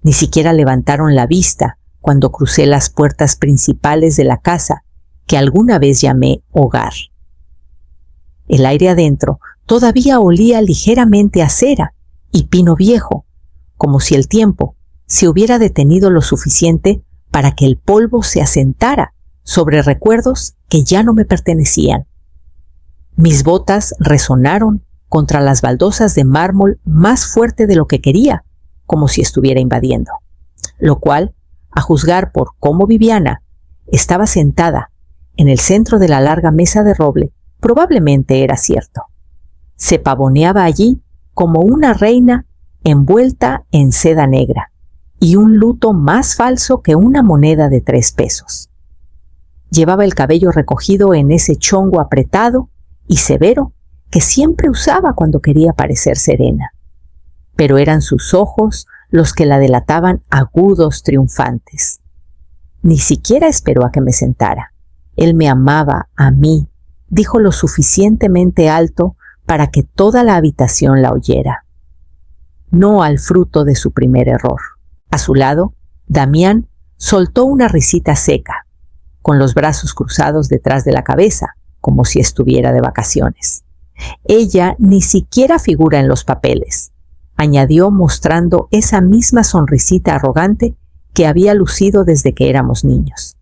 Ni siquiera levantaron la vista cuando crucé las puertas principales de la casa que alguna vez llamé hogar. El aire adentro todavía olía ligeramente a cera y pino viejo, como si el tiempo se hubiera detenido lo suficiente para que el polvo se asentara sobre recuerdos que ya no me pertenecían. Mis botas resonaron contra las baldosas de mármol más fuerte de lo que quería, como si estuviera invadiendo, lo cual, a juzgar por cómo Viviana estaba sentada en el centro de la larga mesa de roble, probablemente era cierto. Se pavoneaba allí como una reina envuelta en seda negra y un luto más falso que una moneda de 3 pesos. Llevaba el cabello recogido en ese chongo apretado y severo que siempre usaba cuando quería parecer serena. Pero eran sus ojos los que la delataban agudos, triunfantes. Ni siquiera esperó a que me sentara. Él me amaba a mí, dijo lo suficientemente alto para que toda la habitación la oyera. No al fruto de su primer error. A su lado, Damián soltó una risita seca, con los brazos cruzados detrás de la cabeza, como si estuviera de vacaciones. Ella ni siquiera figura en los papeles, añadió mostrando esa misma sonrisita arrogante que había lucido desde que éramos niños.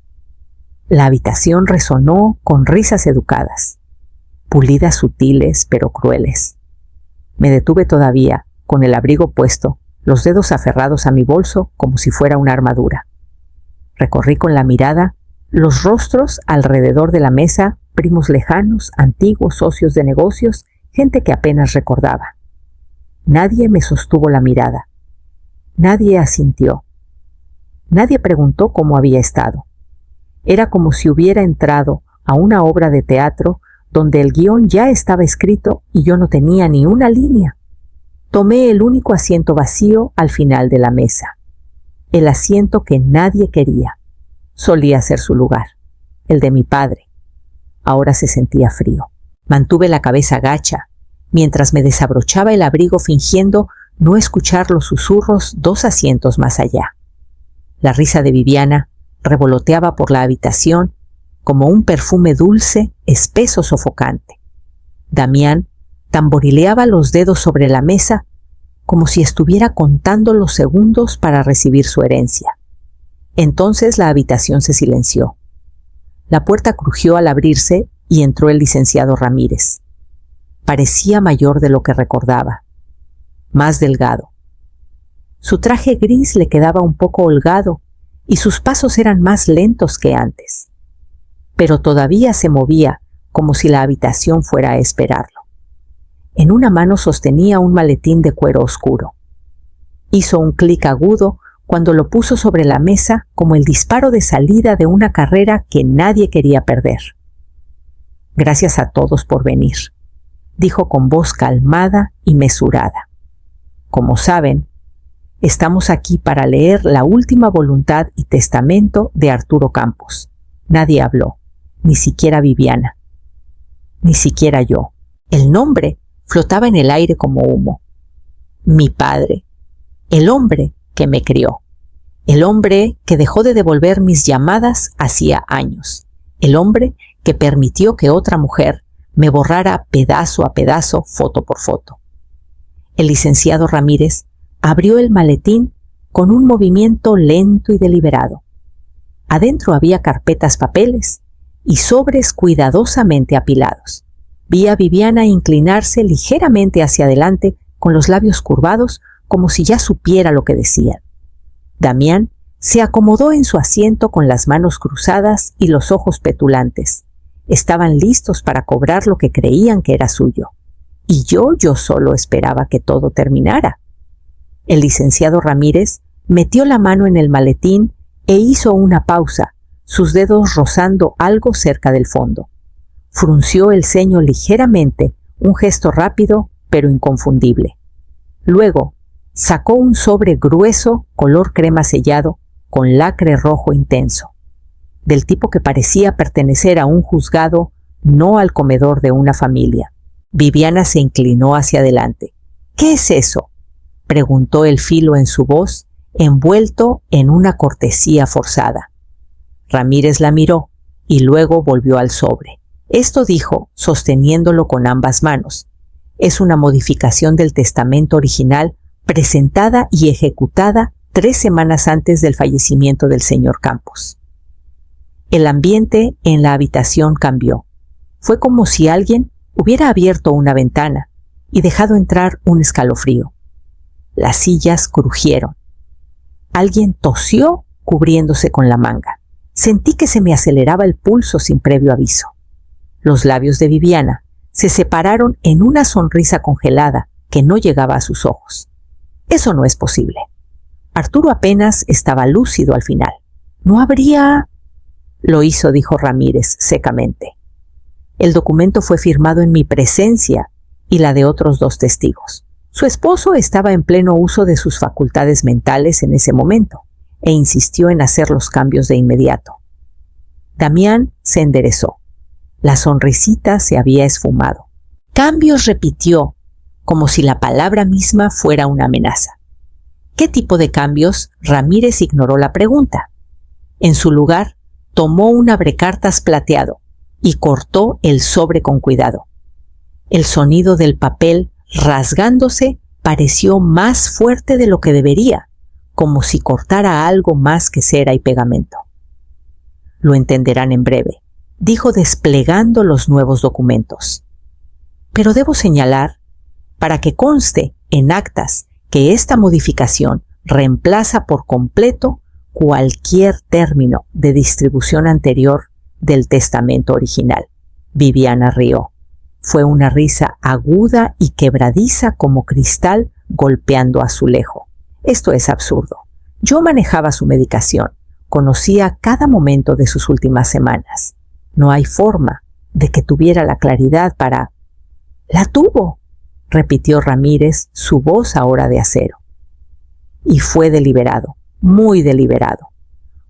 La habitación resonó con risas educadas, pulidas sutiles pero crueles. Me detuve todavía, con el abrigo puesto, los dedos aferrados a mi bolso como si fuera una armadura. Recorrí con la mirada los rostros alrededor de la mesa, primos lejanos, antiguos socios de negocios, gente que apenas recordaba. Nadie me sostuvo la mirada. Nadie asintió. Nadie preguntó cómo había estado. Era como si hubiera entrado a una obra de teatro donde el guión ya estaba escrito y yo no tenía ni una línea. Tomé el único asiento vacío al final de la mesa. El asiento que nadie quería. Solía ser su lugar, el de mi padre. Ahora se sentía frío. Mantuve la cabeza gacha mientras me desabrochaba el abrigo fingiendo no escuchar los susurros 2 asientos más allá. La risa de Viviana revoloteaba por la habitación como un perfume dulce, espeso, sofocante. Damián tamborileaba los dedos sobre la mesa como si estuviera contando los segundos para recibir su herencia. Entonces la habitación se silenció. La puerta crujió al abrirse y entró el licenciado Ramírez. Parecía mayor de lo que recordaba, más delgado. Su traje gris le quedaba un poco holgado y sus pasos eran más lentos que antes. Pero todavía se movía como si la habitación fuera a esperarlo. En una mano sostenía un maletín de cuero oscuro. Hizo un clic agudo cuando lo puso sobre la mesa como el disparo de salida de una carrera que nadie quería perder. Gracias a todos por venir, dijo con voz calmada y mesurada. Como saben, estamos aquí para leer la última voluntad y testamento de Arturo Campos. Nadie habló, ni siquiera Viviana, ni siquiera yo. El nombre flotaba en el aire como humo. Mi padre, el hombre que me crió, el hombre que dejó de devolver mis llamadas hacía años, el hombre que permitió que otra mujer me borrara pedazo a pedazo, foto por foto. El licenciado Ramírez abrió el maletín con un movimiento lento y deliberado. Adentro había carpetas, papeles y sobres cuidadosamente apilados. Vi a Viviana inclinarse ligeramente hacia adelante con los labios curvados como si ya supiera lo que decían. Damián se acomodó en su asiento con las manos cruzadas y los ojos petulantes. Estaban listos para cobrar lo que creían que era suyo. Y yo solo esperaba que todo terminara. El licenciado Ramírez metió la mano en el maletín e hizo una pausa, sus dedos rozando algo cerca del fondo. Frunció el ceño ligeramente, un gesto rápido pero inconfundible. Luego sacó un sobre grueso, color crema sellado, con lacre rojo intenso, del tipo que parecía pertenecer a un juzgado, no al comedor de una familia. Viviana se inclinó hacia adelante. —¿Qué es eso? —preguntó el filo en su voz, envuelto en una cortesía forzada. Ramírez la miró y luego volvió al sobre. Esto dijo, sosteniéndolo con ambas manos. Es una modificación del testamento original presentada y ejecutada 3 semanas antes del fallecimiento del señor Campos. El ambiente en la habitación cambió. Fue como si alguien hubiera abierto una ventana y dejado entrar un escalofrío. Las sillas crujieron. Alguien tosió cubriéndose con la manga. Sentí que se me aceleraba el pulso sin previo aviso. Los labios de Viviana se separaron en una sonrisa congelada que no llegaba a sus ojos. Eso no es posible. Arturo apenas estaba lúcido al final. ¿No habría...? Lo hizo, dijo Ramírez secamente. El documento fue firmado en mi presencia y la de otros 2 testigos. Su esposo estaba en pleno uso de sus facultades mentales en ese momento e insistió en hacer los cambios de inmediato. Damián se enderezó. La sonrisita se había esfumado. Cambios, repitió, como si la palabra misma fuera una amenaza. ¿Qué tipo de cambios? Ramírez ignoró la pregunta. En su lugar, tomó un abrecartas plateado y cortó el sobre con cuidado. El sonido del papel rasgándose pareció más fuerte de lo que debería, como si cortara algo más que cera y pegamento. Lo entenderán en breve, dijo desplegando los nuevos documentos. Pero debo señalar, para que conste en actas, que esta modificación reemplaza por completo cualquier término de distribución anterior del testamento original. Viviana rió. Fue una risa aguda y quebradiza como cristal golpeando azulejo. Esto es absurdo. Yo manejaba su medicación, conocía cada momento de sus últimas semanas. No hay forma de que tuviera la claridad para... ¡La tuvo!, repitió Ramírez, su voz ahora de acero. Y fue deliberado, muy deliberado.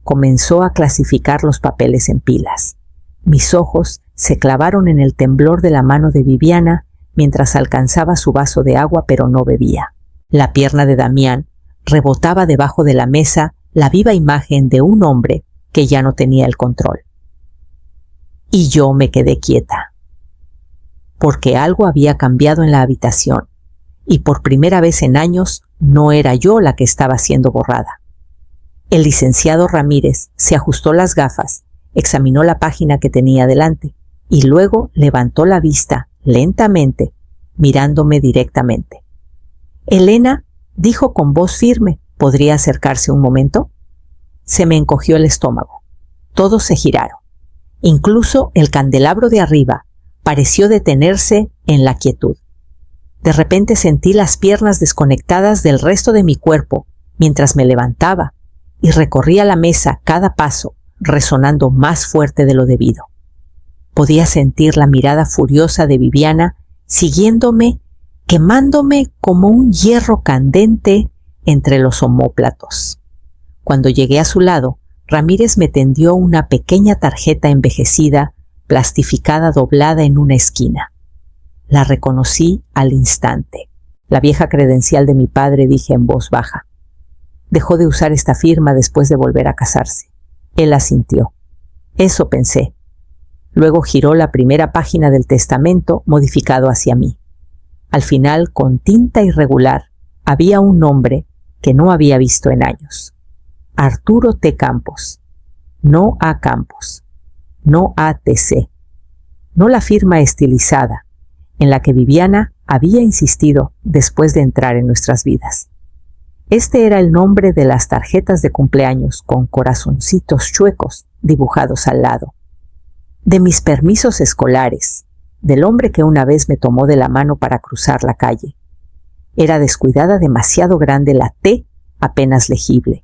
Comenzó a clasificar los papeles en pilas. Mis ojos se clavaron en el temblor de la mano de Viviana mientras alcanzaba su vaso de agua, pero no bebía. La pierna de Damián rebotaba debajo de la mesa la viva imagen de un hombre que ya no tenía el control. Y yo me quedé quieta, porque algo había cambiado en la habitación, y por primera vez en años no era yo la que estaba siendo borrada. El licenciado Ramírez se ajustó las gafas, examinó la página que tenía delante, y luego levantó la vista lentamente, mirándome directamente. Elena, dijo con voz firme, ¿podría acercarse un momento? Se me encogió el estómago. Todos se giraron. Incluso el candelabro de arriba pareció detenerse en la quietud. De repente sentí las piernas desconectadas del resto de mi cuerpo mientras me levantaba y recorría la mesa cada paso, resonando más fuerte de lo debido. Podía sentir la mirada furiosa de Viviana siguiéndome, quemándome como un hierro candente entre los omóplatos. Cuando llegué a su lado, Ramírez me tendió una pequeña tarjeta envejecida, plastificada, doblada en una esquina. La reconocí al instante. La vieja credencial de mi padre, dije en voz baja. Dejó de usar esta firma después de volver a casarse. Él asintió. Eso pensé. Luego giró la primera página del testamento modificado hacia mí. Al final, con tinta irregular, había un nombre que no había visto en años. Arturo T. Campos. No A. Campos. No A.T.C. No la firma estilizada, en la que Viviana había insistido después de entrar en nuestras vidas. Este era el nombre de las tarjetas de cumpleaños con corazoncitos chuecos dibujados al lado. De mis permisos escolares, del hombre que una vez me tomó de la mano para cruzar la calle. Era descuidada demasiado grande la T, apenas legible.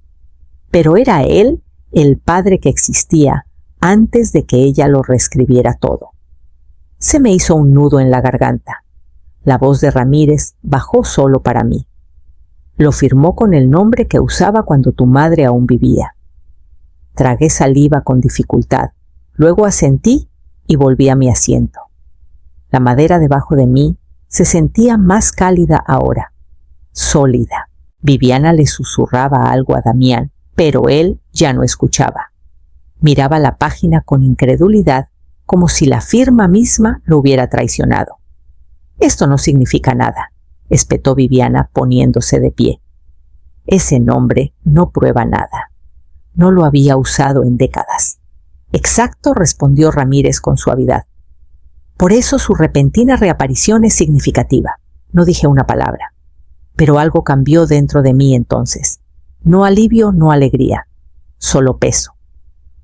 Pero era él el padre que existía antes de que ella lo reescribiera todo. Se me hizo un nudo en la garganta. La voz de Ramírez bajó solo para mí. Lo firmó con el nombre que usaba cuando tu madre aún vivía. Tragué saliva con dificultad. Luego asentí y volví a mi asiento. La madera debajo de mí se sentía más cálida ahora, sólida. Viviana le susurraba algo a Damián, pero él ya no escuchaba. Miraba la página con incredulidad, como si la firma misma lo hubiera traicionado. «Esto no significa nada», espetó Viviana poniéndose de pie. «Ese nombre no prueba nada. No lo había usado en décadas». «Exacto», respondió Ramírez con suavidad. «Por eso su repentina reaparición es significativa». No dije una palabra, pero algo cambió dentro de mí entonces. No alivio, no alegría, solo peso.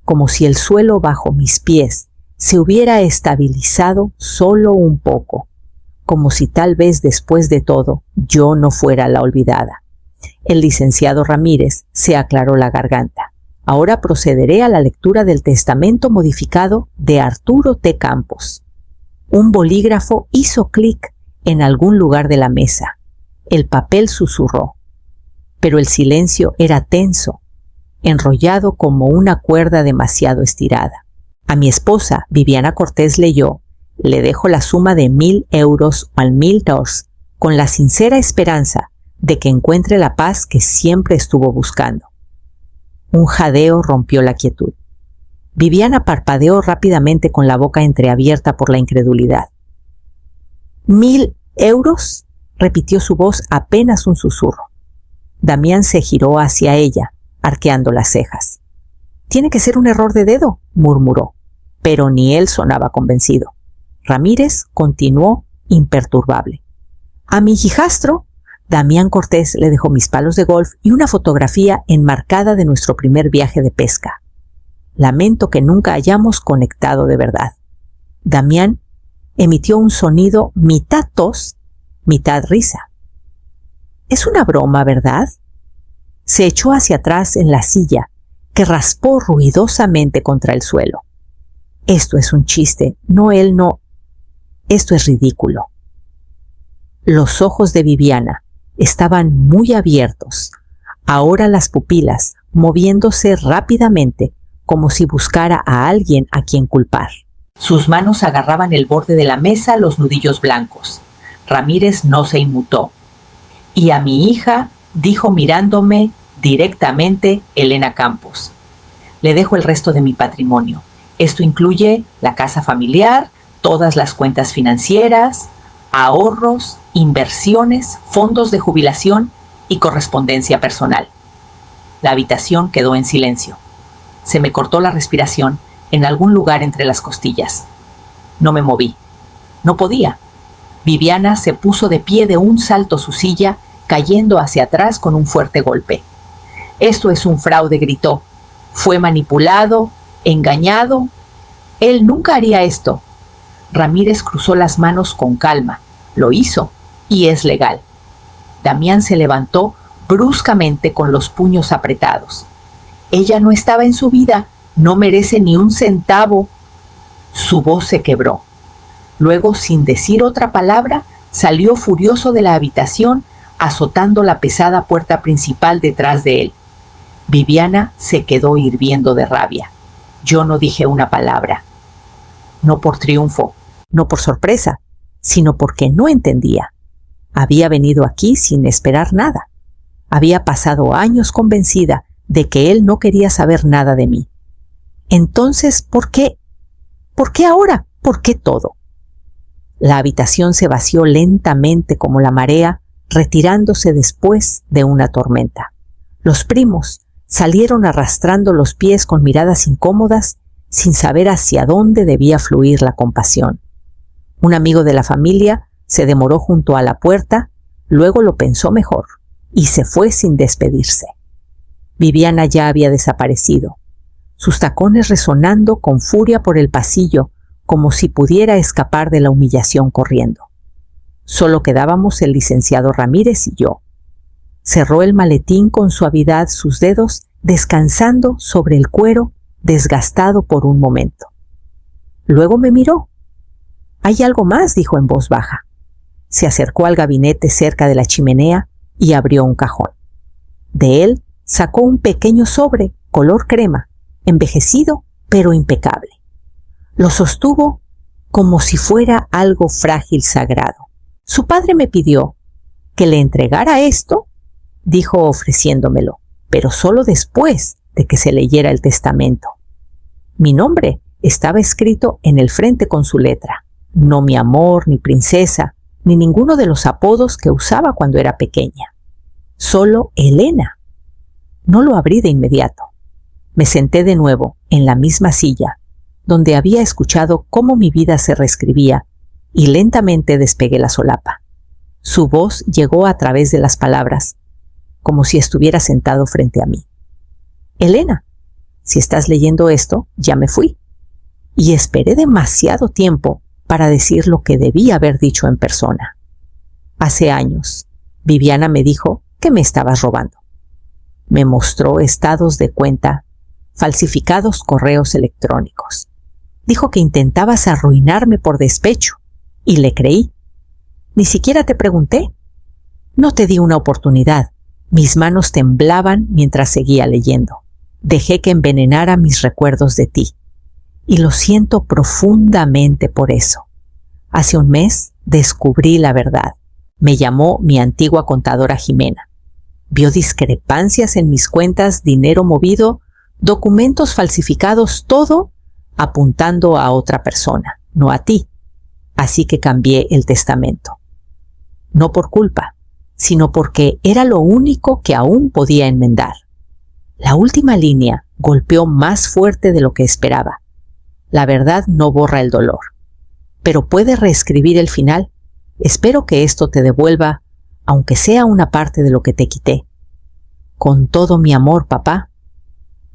Como si el suelo bajo mis pies se hubiera estabilizado solo un poco, como si tal vez después de todo yo no fuera la olvidada. El licenciado Ramírez se aclaró la garganta. Ahora procederé a la lectura del testamento modificado de Arturo T. Campos. Un bolígrafo hizo clic en algún lugar de la mesa. El papel susurró, pero el silencio era tenso, enrollado como una cuerda demasiado estirada. A mi esposa, Viviana Cortés, leyó: «Le dejo la suma de 1,000 euros al 1,000 $, con la sincera esperanza de que encuentre la paz que siempre estuvo buscando». Un jadeo rompió la quietud. Viviana parpadeó rápidamente con la boca entreabierta por la incredulidad. «¿1,000 euros?» repitió su voz apenas un susurro. Damián se giró hacia ella, arqueando las cejas. «Tiene que ser un error de dedo», murmuró, pero ni él sonaba convencido. Ramírez continuó imperturbable. «A mi hijastro, Damián Cortés, le dejó mis palos de golf y una fotografía enmarcada de nuestro primer viaje de pesca. Lamento que nunca hayamos conectado de verdad». Damián emitió un sonido mitad tos, mitad risa. «Es una broma, ¿verdad?». Se echó hacia atrás en la silla, que raspó ruidosamente contra el suelo. «Esto es un chiste, no él no. Esto es ridículo». Los ojos de Viviana estaban muy abiertos, ahora las pupilas moviéndose rápidamente como si buscara a alguien a quien culpar. Sus manos agarraban el borde de la mesa, los nudillos blancos. Ramírez no se inmutó. «Y a mi hija», dijo mirándome directamente Elena Campos. «Le dejo el resto de mi patrimonio. Esto incluye la casa familiar, todas las cuentas financieras, ahorros, inversiones, fondos de jubilación y correspondencia personal». La habitación quedó en silencio. Se me cortó la respiración en algún lugar entre las costillas. No me moví. No podía. Viviana se puso de pie de un salto su silla, cayendo hacia atrás con un fuerte golpe. «Esto es un fraude», gritó. «Fue manipulado, engañado. Él nunca haría esto». Ramírez cruzó las manos con calma. Lo hizo, y es legal. Damián se levantó bruscamente con los puños apretados. «Ella no estaba en su vida, no merece ni un centavo». Su voz se quebró. Luego, sin decir otra palabra, salió furioso de la habitación, azotando la pesada puerta principal detrás de él. Viviana se quedó hirviendo de rabia. Yo no dije una palabra. No por triunfo, no por sorpresa, sino porque no entendía. Había venido aquí sin esperar nada. Había pasado años convencida de que él no quería saber nada de mí. Entonces, ¿por qué? ¿Por qué ahora? ¿Por qué todo? La habitación se vació lentamente como la marea, retirándose después de una tormenta. Los primos salieron arrastrando los pies con miradas incómodas, sin saber hacia dónde debía fluir la compasión. Un amigo de la familia se demoró junto a la puerta, luego lo pensó mejor y se fue sin despedirse. Viviana ya había desaparecido, sus tacones resonando con furia por el pasillo, como si pudiera escapar de la humillación corriendo. Solo quedábamos el licenciado Ramírez y yo. Cerró el maletín con suavidad, sus dedos descansando sobre el cuero desgastado por un momento. Luego me miró. «Hay algo más», dijo en voz baja. Se acercó al gabinete cerca de la chimenea y abrió un cajón. De él sacó un pequeño sobre color crema, envejecido pero impecable. Lo sostuvo como si fuera algo frágil sagrado. Su padre me pidió que le entregara esto dijo ofreciéndomelo, pero solo después de que se leyera el testamento. Mi nombre estaba escrito en el frente con su letra, no mi amor, ni princesa, ni ninguno de los apodos que usaba cuando era pequeña. Solo Elena. No lo abrí de inmediato. Me senté de nuevo en la misma silla, donde había escuchado cómo mi vida se reescribía, y lentamente despegué la solapa. Su voz llegó a través de las palabras, como si estuviera sentado frente a mí. Elena, si estás leyendo esto, ya me fui. Y esperé demasiado tiempo para decir lo que debía haber dicho en persona. Hace años, Viviana me dijo que me estabas robando. Me mostró estados de cuenta, falsificados correos electrónicos. Dijo que intentabas arruinarme por despecho, y le creí. Ni siquiera te pregunté. No te di una oportunidad. Mis manos temblaban mientras seguía leyendo. Dejé que envenenara mis recuerdos de ti. Y lo siento profundamente por eso. Hace un mes descubrí la verdad. Me llamó mi antigua contadora Jimena. Vio discrepancias en mis cuentas, dinero movido, documentos falsificados, todo apuntando a otra persona, no a ti. Así que cambié el testamento. No por culpa, sino porque era lo único que aún podía enmendar. La última línea golpeó más fuerte de lo que esperaba. La verdad no borra el dolor, pero puede reescribir el final. Espero que esto te devuelva, aunque sea una parte de lo que te quité. Con todo mi amor, papá.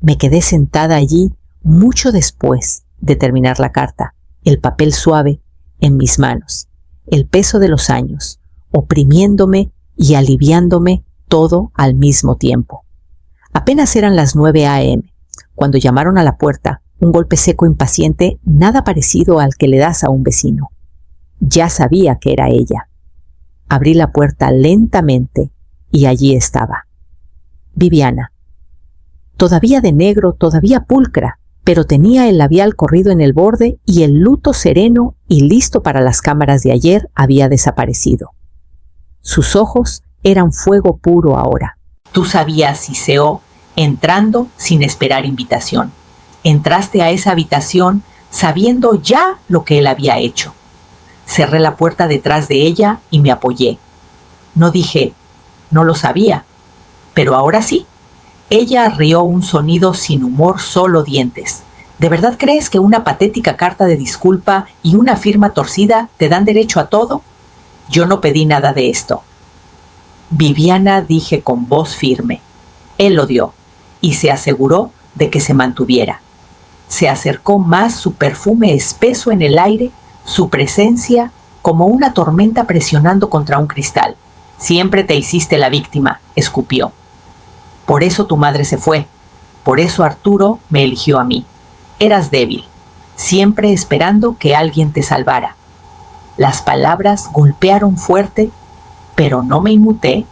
Me quedé sentada allí mucho después de terminar la carta, el papel suave en mis manos, el peso de los años, oprimiéndome y aliviándome todo al mismo tiempo. Apenas eran las 9 a.m. cuando llamaron a la puerta, un golpe seco impaciente, nada parecido al que le das a un vecino. Ya sabía que era ella. Abrí la puerta lentamente y allí estaba. Viviana. Todavía de negro, todavía pulcra, pero tenía el labial corrido en el borde y el luto sereno y listo para las cámaras de ayer había desaparecido. Sus ojos eran fuego puro ahora. Tú sabías, Iseo, entrando sin esperar invitación. Entraste a esa habitación sabiendo ya lo que él había hecho. Cerré la puerta detrás de ella y me apoyé. No dije, no lo sabía, pero ahora sí. Ella rió un sonido sin humor, solo dientes. ¿De verdad crees que una patética carta de disculpa y una firma torcida te dan derecho a todo? Yo no pedí nada de esto. Viviana, dije con voz firme. Él lo dio y se aseguró de que se mantuviera. Se acercó más, su perfume espeso en el aire, su presencia como una tormenta presionando contra un cristal. Siempre te hiciste la víctima, escupió. Por eso tu madre se fue. Por eso Arturo me eligió a mí. Eras débil, siempre esperando que alguien te salvara. Las palabras golpearon fuerte, pero no me inmuté.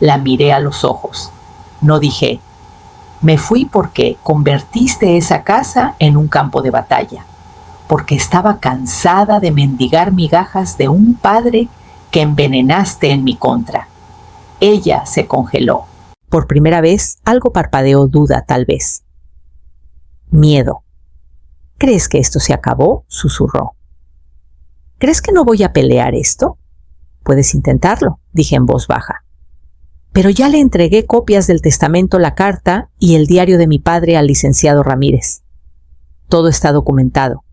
La miré a los ojos. No dije, me fui porque convertiste esa casa en un campo de batalla, porque estaba cansada de mendigar migajas de un padre que envenenaste en mi contra. Ella se congeló. Por primera vez, algo parpadeó duda, tal vez. Miedo. ¿Crees que esto se acabó?, susurró. ¿Crees que no voy a pelear esto? Puedes intentarlo, dije en voz baja. Pero ya le entregué copias del testamento, la carta y el diario de mi padre al licenciado Ramírez. Todo está documentado.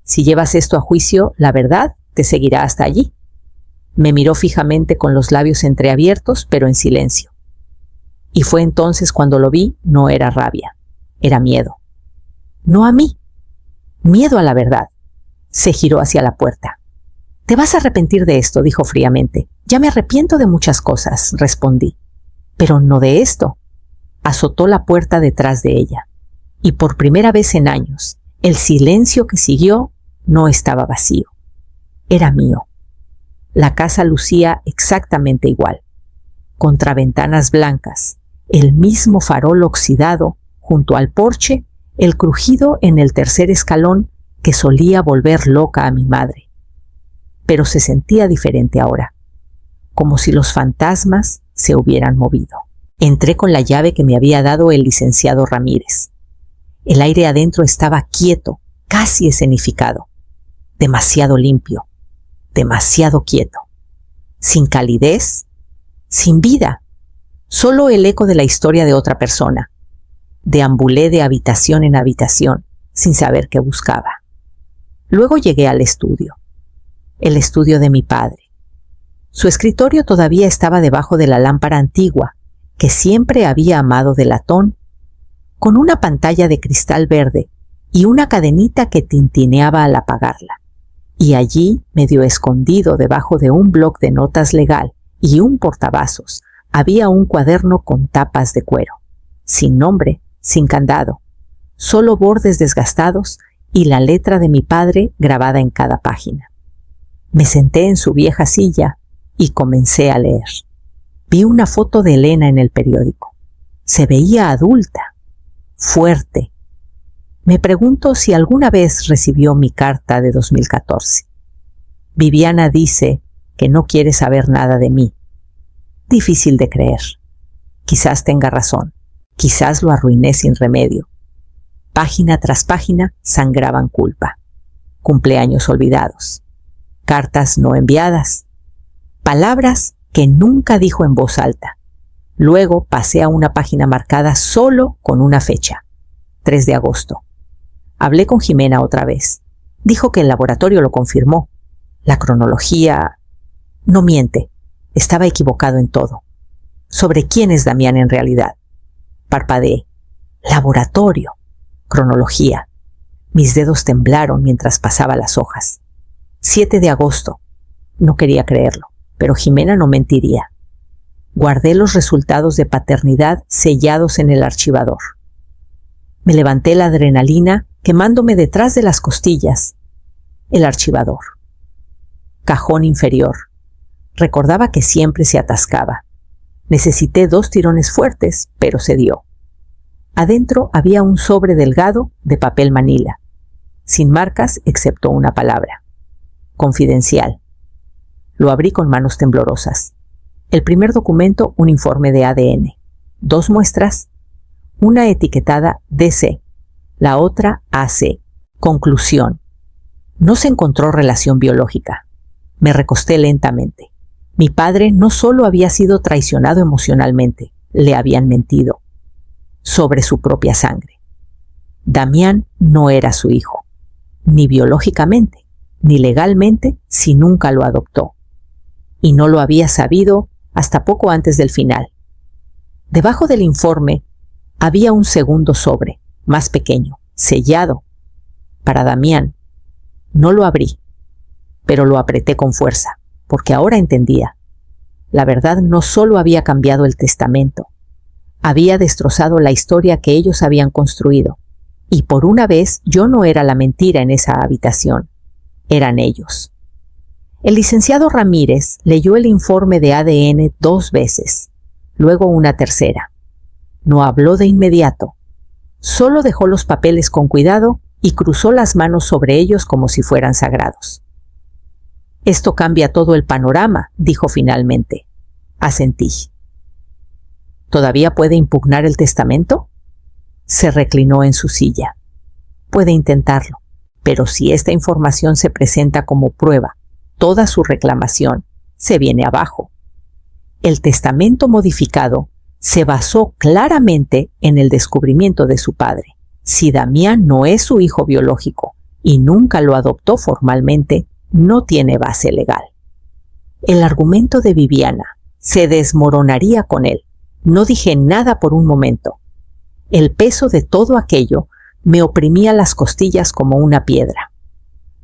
Si llevas esto a juicio, la verdad te seguirá hasta allí. Me miró fijamente con los labios entreabiertos, pero en silencio. Y fue entonces cuando lo vi, no era rabia, era miedo. No a mí, miedo a la verdad. Se giró hacia la puerta. Te vas a arrepentir de esto, dijo fríamente. Ya me arrepiento de muchas cosas, respondí. Pero no de esto. Azotó la puerta detrás de ella. Y por primera vez en años, el silencio que siguió no estaba vacío. Era mío. La casa lucía exactamente igual. Contraventanas blancas, el mismo farol oxidado junto al porche, el crujido en el tercer escalón que solía volver loca a mi madre. Pero se sentía diferente ahora, como si los fantasmas se hubieran movido. Entré con la llave que me había dado el licenciado Ramírez. El aire adentro estaba quieto, casi escenificado. Demasiado limpio, demasiado quieto. Sin calidez, sin vida. Solo el eco de la historia de otra persona. Deambulé de habitación en habitación, sin saber qué buscaba. Luego llegué al estudio. El estudio de mi padre. Su escritorio todavía estaba debajo de la lámpara antigua, que siempre había amado de latón, con una pantalla de cristal verde y una cadenita que tintineaba al apagarla. Y allí, medio escondido debajo de un bloc de notas legal y un portavasos, había un cuaderno con tapas de cuero, sin nombre, sin candado, solo bordes desgastados y la letra de mi padre grabada en cada página. Me senté en su vieja silla y comencé a leer. Vi una foto de Elena en el periódico. Se veía adulta, fuerte. Me pregunto si alguna vez recibió mi carta de 2014. Viviana dice que no quiere saber nada de mí. Difícil de creer. Quizás tenga razón. Quizás lo arruiné sin remedio. Página tras página sangraban culpa. Cumpleaños olvidados. Cartas no enviadas. Palabras que nunca dijo en voz alta. Luego pasé a una página marcada solo con una fecha. 3 de agosto. Hablé con Jimena otra vez. Dijo que el laboratorio lo confirmó. La cronología... No miente. Estaba equivocado en todo. ¿Sobre quién es Damián en realidad? Parpadeé. Laboratorio. Cronología. Mis dedos temblaron mientras pasaba las hojas. 7 de agosto. No quería creerlo, pero Jimena no mentiría. Guardé los resultados de paternidad sellados en el archivador. Me levanté la adrenalina quemándome detrás de las costillas. El archivador. Cajón inferior. Recordaba que siempre se atascaba. Necesité 2 tirones fuertes, pero se dio. Adentro había un sobre delgado de papel manila, sin marcas excepto una palabra. Confidencial. Lo abrí con manos temblorosas. El primer documento, un informe de ADN. 2 muestras, una etiquetada DC, la otra AC. Conclusión. No se encontró relación biológica. Me recosté lentamente. Mi padre no solo había sido traicionado emocionalmente, le habían mentido. Sobre su propia sangre. Damián no era su hijo, ni biológicamente, ni legalmente si nunca lo adoptó. Y no lo había sabido hasta poco antes del final. Debajo del informe había un segundo sobre, más pequeño, sellado. Para Damián. No lo abrí, pero lo apreté con fuerza, porque ahora entendía. La verdad no solo había cambiado el testamento, había destrozado la historia que ellos habían construido. Y por una vez yo no era la mentira en esa habitación. Eran ellos. El licenciado Ramírez leyó el informe de ADN 2 veces, luego una tercera. No habló de inmediato. Solo dejó los papeles con cuidado y cruzó las manos sobre ellos como si fueran sagrados. Esto cambia todo el panorama, dijo finalmente. Asentí. ¿Todavía puede impugnar el testamento? Se reclinó en su silla. Puede intentarlo, pero si esta información se presenta como prueba, toda su reclamación se viene abajo. El testamento modificado se basó claramente en el descubrimiento de su padre. Si Damián no es su hijo biológico y nunca lo adoptó formalmente, no tiene base legal. El argumento de Viviana se desmoronaría con él. No dije nada por un momento. El peso de todo aquello me oprimía las costillas como una piedra.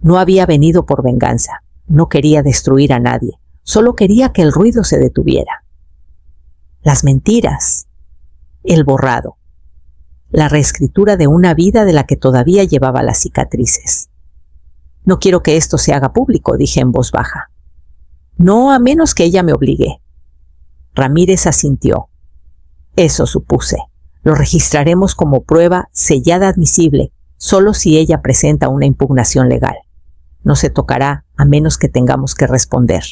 No había venido por venganza. No quería destruir a nadie. Solo quería que el ruido se detuviera. Las mentiras. El borrado. La reescritura de una vida de la que todavía llevaba las cicatrices. No quiero que esto se haga público, dije en voz baja. No, a menos que ella me obligue. Ramírez asintió. Eso supuse. Lo registraremos como prueba sellada admisible, solo si ella presenta una impugnación legal. No se tocará a menos que tengamos que responder.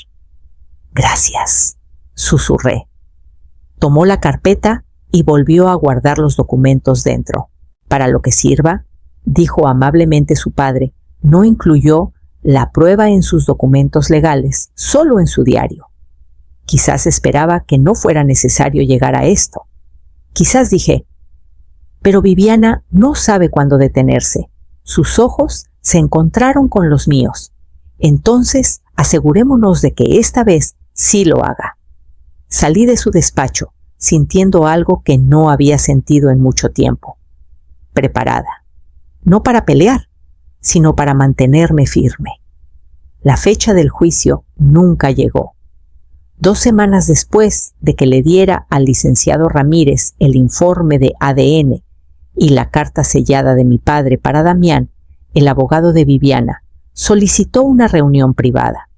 Gracias, susurré. Tomó la carpeta y volvió a guardar los documentos dentro. Para lo que sirva, dijo amablemente su padre, no incluyó la prueba en sus documentos legales, solo en su diario. Quizás esperaba que no fuera necesario llegar a esto. Quizás dije, pero Viviana no sabe cuándo detenerse. Sus ojos se encontraron con los míos. Entonces, asegurémonos de que esta vez sí lo haga. Salí de su despacho, sintiendo algo que no había sentido en mucho tiempo. Preparada. No para pelear, sino para mantenerme firme. La fecha del juicio nunca llegó. 2 semanas después de que le diera al licenciado Ramírez el informe de ADN y la carta sellada de mi padre para Damián, el abogado de Viviana solicitó una reunión privada.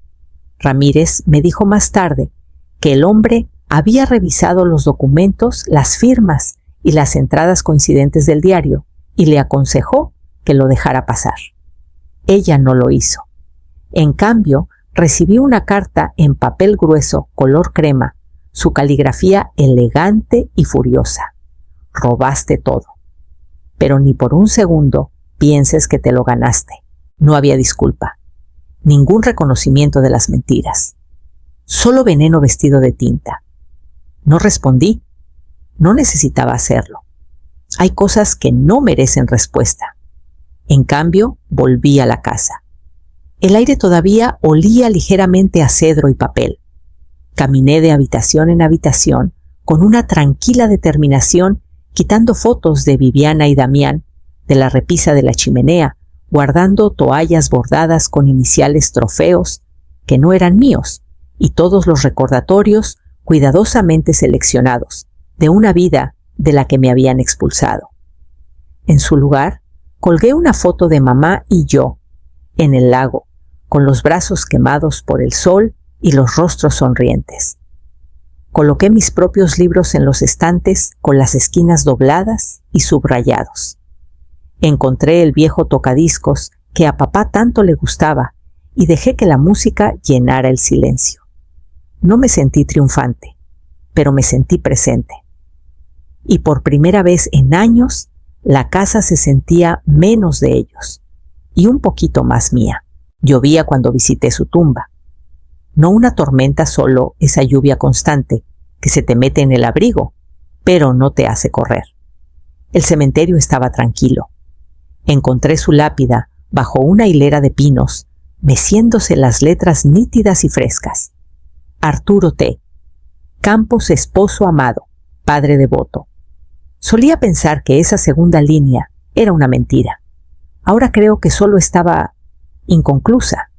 Ramírez me dijo más tarde que el hombre había revisado los documentos, las firmas y las entradas coincidentes del diario y le aconsejó que lo dejara pasar. Ella no lo hizo. En cambio, recibí una carta en papel grueso color crema, su caligrafía elegante y furiosa. Robaste todo. Pero ni por un segundo pienses que te lo ganaste. No había disculpa. Ningún reconocimiento de las mentiras. Solo veneno vestido de tinta. No respondí. No necesitaba hacerlo. Hay cosas que no merecen respuesta. En cambio, volví a la casa. El aire todavía olía ligeramente a cedro y papel. Caminé de habitación en habitación con una tranquila determinación, quitando fotos de Viviana y Damián de la repisa de la chimenea, guardando toallas bordadas con iniciales trofeos que no eran míos y todos los recordatorios cuidadosamente seleccionados de una vida de la que me habían expulsado. En su lugar, colgué una foto de mamá y yo en el lago, con los brazos quemados por el sol y los rostros sonrientes. Coloqué mis propios libros en los estantes con las esquinas dobladas y subrayados. Encontré el viejo tocadiscos que a papá tanto le gustaba y dejé que la música llenara el silencio. No me sentí triunfante, pero me sentí presente. Y por primera vez en años, la casa se sentía menos de ellos y un poquito más mía. Llovía cuando visité su tumba. No una tormenta, solo esa lluvia constante que se te mete en el abrigo, pero no te hace correr. El cementerio estaba tranquilo. Encontré su lápida bajo una hilera de pinos, meciéndose las letras nítidas y frescas. Arturo T. Campos, esposo amado, padre devoto. Solía pensar que esa segunda línea era una mentira. Ahora creo que solo estaba inconclusa.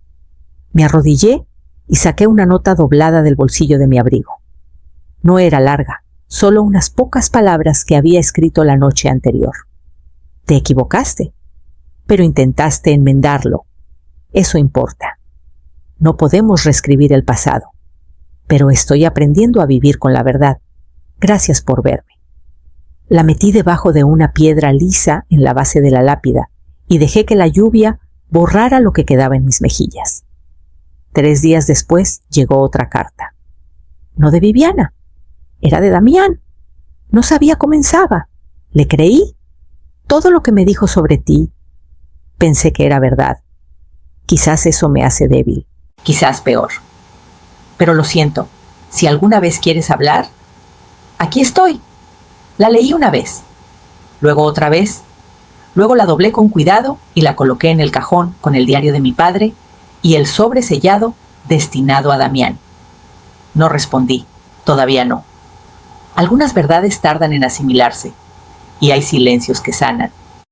Me arrodillé y saqué una nota doblada del bolsillo de mi abrigo. No era larga, solo unas pocas palabras que había escrito la noche anterior. Te equivocaste, pero intentaste enmendarlo. Eso importa. No podemos reescribir el pasado, pero estoy aprendiendo a vivir con la verdad. Gracias por verme. La metí debajo de una piedra lisa en la base de la lápida y dejé que la lluvia borrara lo que quedaba en mis mejillas. 3 días después llegó otra carta. No de Viviana, era de Damián. No sabía cómo comenzaba. Le creí. Todo lo que me dijo sobre ti, pensé que era verdad. Quizás eso me hace débil, quizás peor. Pero lo siento, si alguna vez quieres hablar, aquí estoy. La leí una vez, luego otra vez, luego la doblé con cuidado y la coloqué en el cajón con el diario de mi padre y el sobre sellado destinado a Damián. No respondí, todavía no. Algunas verdades tardan en asimilarse y hay silencios que sanan.